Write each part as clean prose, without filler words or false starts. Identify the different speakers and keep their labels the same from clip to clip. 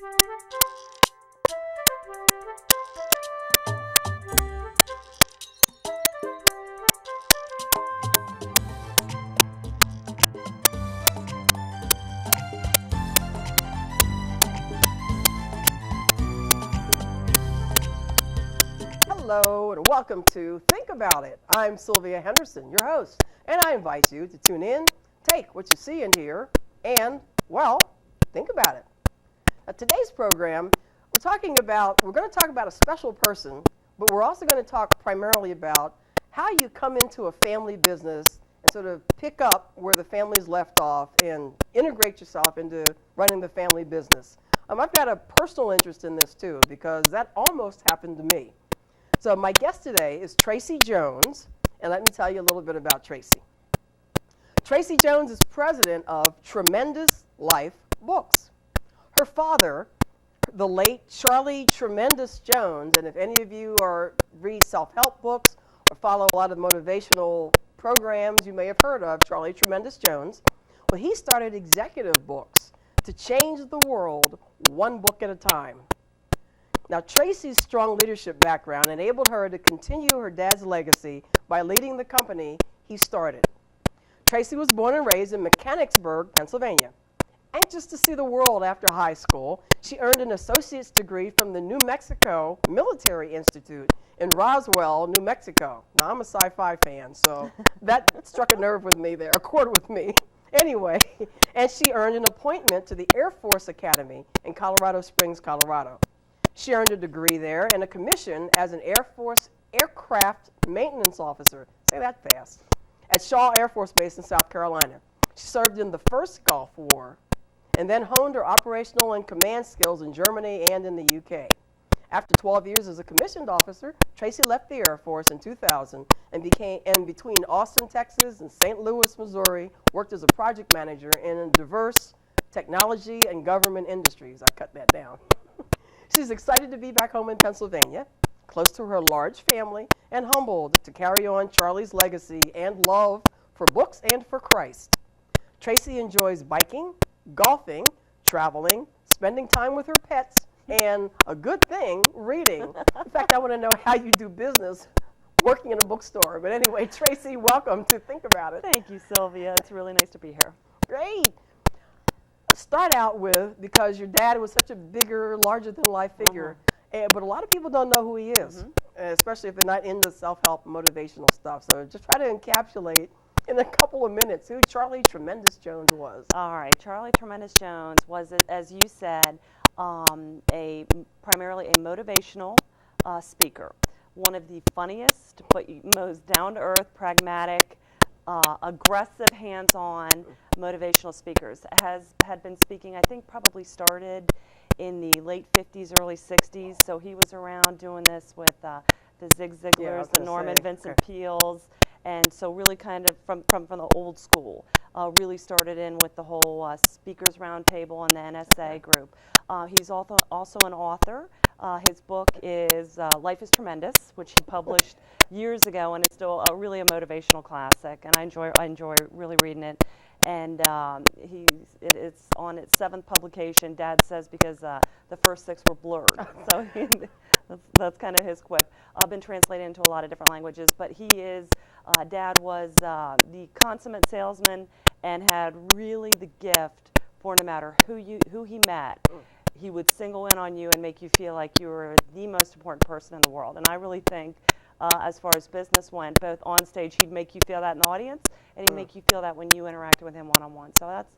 Speaker 1: Hello and welcome to Think About It. I'm Sylvia Henderson, your host, and I invite you to tune in, take what you see and hear, and, well, think about it. Now, today's program, we're going to talk about a special person, but we're also going to talk primarily about how you come into a family business and sort of pick up where the family's left off and integrate yourself into running the family business. I've got a personal interest in this too, because that almost happened to me. So my guest today is Tracey Jones, and let me tell you a little bit about Tracey. Tracey Jones is president of Tremendous Life Books. Her father, the late Charlie Tremendous Jones, and if any of you read self-help books or follow a lot of motivational programs, you may have heard of Charlie Tremendous Jones. Well, he started executive books to change the world one book at a time. Now, Tracey's strong leadership background enabled her to continue her dad's legacy by leading the company he started. Tracey was born and raised in Mechanicsburg, Pennsylvania. Anxious to see the world after high school, she earned an associate's degree from the New Mexico Military Institute in Roswell, New Mexico. Now, I'm a sci-fi fan, so that struck a nerve with me there, a chord with me. Anyway, and she earned an appointment to the Air Force Academy in Colorado Springs, Colorado. She earned a degree there and a commission as an Air Force aircraft maintenance officer, say that fast, at Shaw Air Force Base in South Carolina. She served in the first Gulf War and then honed her operational and command skills in Germany and in the UK. After 12 years as a commissioned officer, Tracey left the Air Force in 2000 and between Austin, Texas and St. Louis, Missouri, worked as a project manager in diverse technology and government industries. I cut that down. She's excited to be back home in Pennsylvania, close to her large family, and humbled to carry on Charlie's legacy and love for books and for Christ. Tracey enjoys biking, golfing, traveling, spending time with her pets, and a good thing, reading. In fact, I want to know how you do business working in a bookstore. But anyway, Tracey, welcome to Think About It.
Speaker 2: Thank you, Sylvia. It's really nice to be here.
Speaker 1: Great. Start out with, because your dad was such a bigger, larger-than-life figure, but a lot of people don't know who he is, especially if they're not into self-help, motivational stuff. So just try to encapsulate in a couple of minutes who Charlie Tremendous Jones was.
Speaker 2: All right. Charlie Tremendous Jones was, as you said, primarily a motivational speaker. One of the funniest, but most down-to-earth, pragmatic, aggressive, hands-on motivational speakers. Had been speaking, I think probably started in the late 50s, early 60s. So he was around doing this with the Zig Ziglars, the Norman Vincent Peales, and so really kind of from the old school. Really started in with the whole Speakers Roundtable and the NSA group. He's also an author. His book is Life is Tremendous, which he published years ago, and it's still really a motivational classic, and I enjoy really reading it. And it's on its 7th publication, Dad says, because the first 6 were blurred. So that's kind of his quip. Been translated into a lot of different languages, but Dad was the consummate salesman and had really the gift for no matter who he met, he would single in on you and make you feel like you were the most important person in the world. And I really think, as far as business went, both on stage, he'd make you feel that in the audience, and he'd make you feel that when you interacted with him one-on-one. So that's,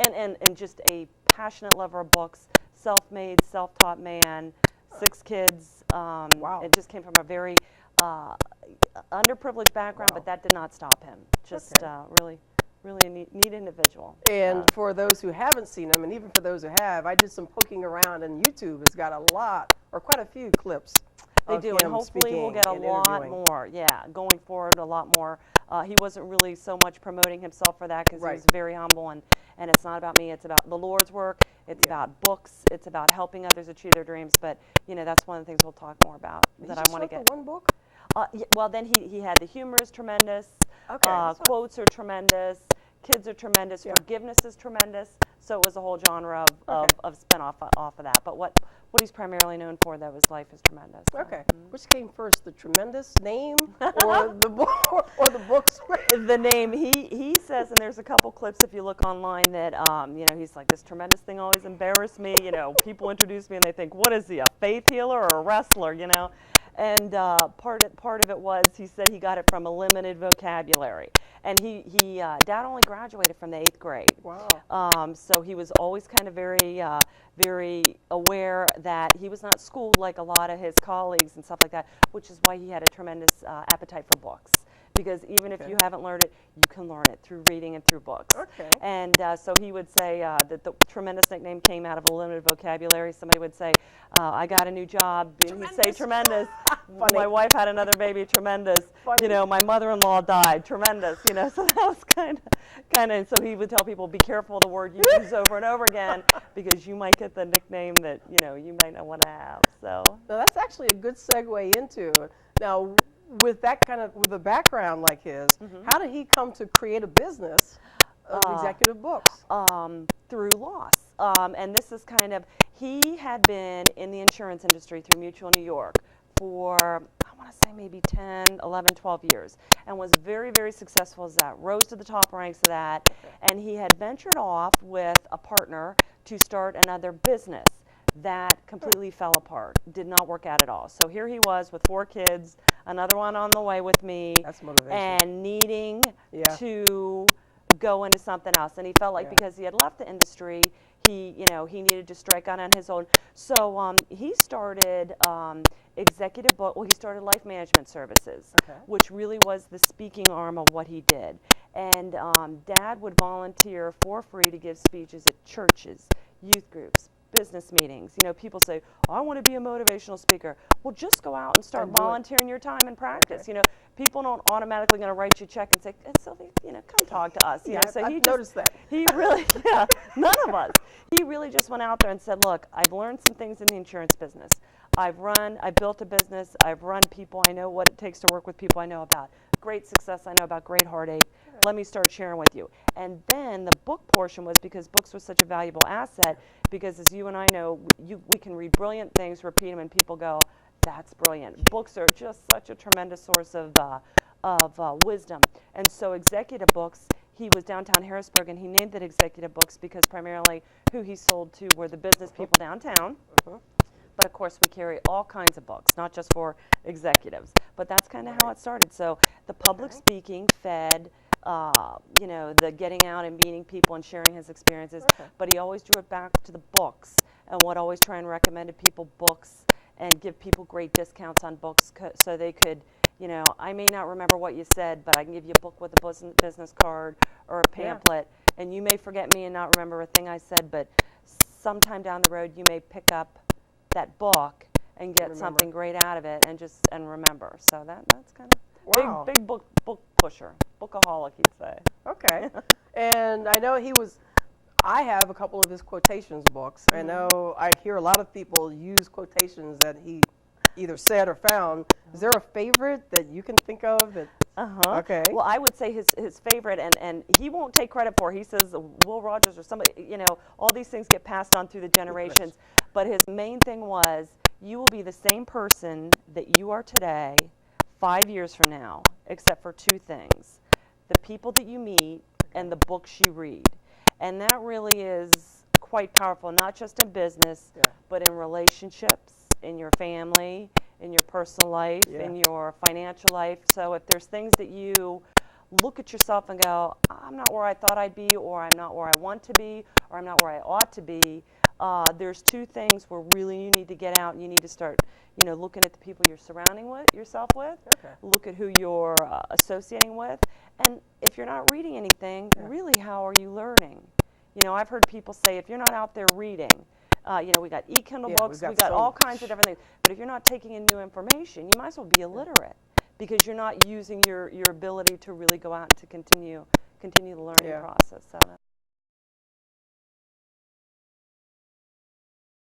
Speaker 2: and just a passionate lover of books, self-made, self-taught man, 6 kids.
Speaker 1: Wow.
Speaker 2: It just came from a very underprivileged background, but that did not stop him. Just really a neat individual.
Speaker 1: And for those who haven't seen him, and even for those who have, I did some poking around, and YouTube has got a lot, or quite a few clips.
Speaker 2: They do, and hopefully we'll get a lot more. Yeah, going forward, a lot more. He wasn't really so much promoting himself for that because he was very humble, and it's not about me. It's about the Lord's work. It's about books. It's about helping others achieve their dreams. But that's one of the things we'll talk more about. That I want to get.
Speaker 1: One book?
Speaker 2: Well, then he had the humor is tremendous.
Speaker 1: Okay.
Speaker 2: Quotes are tremendous. kids are tremendous.
Speaker 1: Yeah.
Speaker 2: Forgiveness is tremendous. So it was a whole genre of spin-off off of that. But what he's primarily known for, though, is Life is Tremendous.
Speaker 1: Okay. Which came first, the Tremendous name or the book or the book's
Speaker 2: The name, he says, and there's a couple clips if you look online that, he's like, this tremendous thing always embarrassed me. People introduce me and they think, what is he, a faith healer or a wrestler, And part of it was, he said he got it from a limited vocabulary. And Dad only graduated from the 8th grade.
Speaker 1: Wow.
Speaker 2: So he was always kind of very aware that he was not schooled like a lot of his colleagues and stuff like that, which is why he had a tremendous appetite for books. Because even if you haven't learned it, you can learn it through reading and through books.
Speaker 1: Okay.
Speaker 2: And so he would say that the tremendous nickname came out of a limited vocabulary. Somebody would say, I got a new job, and he'd say tremendous. My wife had another baby, tremendous.
Speaker 1: Funny.
Speaker 2: My mother-in-law died, tremendous. So that was kind of, so he would tell people, be careful the word you use over and over again, because you might get the nickname that, you might not want to have. So.
Speaker 1: Now that's actually a good segue into, now with a background like his, how did he come to create a business of executive books?
Speaker 2: Through loss. And this is he had been in the insurance industry through Mutual New York for, I want to say maybe 10, 11, 12 years, and was very, very successful as that, rose to the top ranks of that, and he had ventured off with a partner to start another business. That completely fell apart, did not work out at all. So here he was with 4 kids, another one on the way with me,
Speaker 1: That's motivation.
Speaker 2: and needing to go into something else. And he felt like because he had left the industry, he needed to strike out on his own. So he started he started Life Management Services, which really was the speaking arm of what he did. And Dad would volunteer for free to give speeches at churches, youth groups, business meetings. People say, I want to be a motivational speaker. Well, just go out and start volunteering your time and practice. People don't automatically going to write you a check and say, Sylvia, come talk to us.
Speaker 1: So
Speaker 2: I've
Speaker 1: noticed that.
Speaker 2: He really, none of us. He really just went out there and said, look, I've learned some things in the insurance business. I've built a business. I've run people. I know what it takes to work with people. I know about great success. I know about great heartache. Let me start sharing with you. And then the book portion was because books was such a valuable asset, because as you and I know, we can read brilliant things, repeat them, and people go, that's brilliant. Books are just such a tremendous source of wisdom. And so Executive Books, he was downtown Harrisburg, and he named it Executive Books because primarily who he sold to were the business people downtown. But of course, we carry all kinds of books, not just for executives. But that's kind of how it started. So the public speaking fed, the getting out and meeting people and sharing his experiences. But he always drew it back to the books, and would always try and recommend to people books and give people great discounts on books so they could, I may not remember what you said, but I can give you a book with a business card or a pamphlet, and you may forget me and not remember a thing I said, but sometime down the road you may pick up that book and get something great out of it and remember. So that's kind of big book pusher, bookaholic, you'd say.
Speaker 1: Okay. And I know I have a couple of his quotations books. I know I hear a lot of people use quotations that he either said or found. Is there a favorite that you can think of that? Okay.
Speaker 2: Well, I would say his favorite, and he won't take credit for it. He says Will Rogers or somebody, all these things get passed on through the generations. But his main thing was, you will be the same person that you are today 5 years from now, except for 2 things: the people that you meet and the books you read. And that really is quite powerful, not just in business, but in relationships, in your family, in your personal life, in your financial life. So if there's things that you look at yourself and go, I'm not where I thought I'd be, or I'm not where I want to be, or I'm not where I ought to be, there's 2 things where really you need to get out and you need to start, looking at the people you're surrounding yourself with, look at who you're associating with, and if you're not reading anything, really, how are you learning? I've heard people say, if you're not out there reading, we got e-Kindle books, we got all kinds of different things, but if you're not taking in new information, you might as well be illiterate, because you're not using your ability to really go out and to continue the learning process. So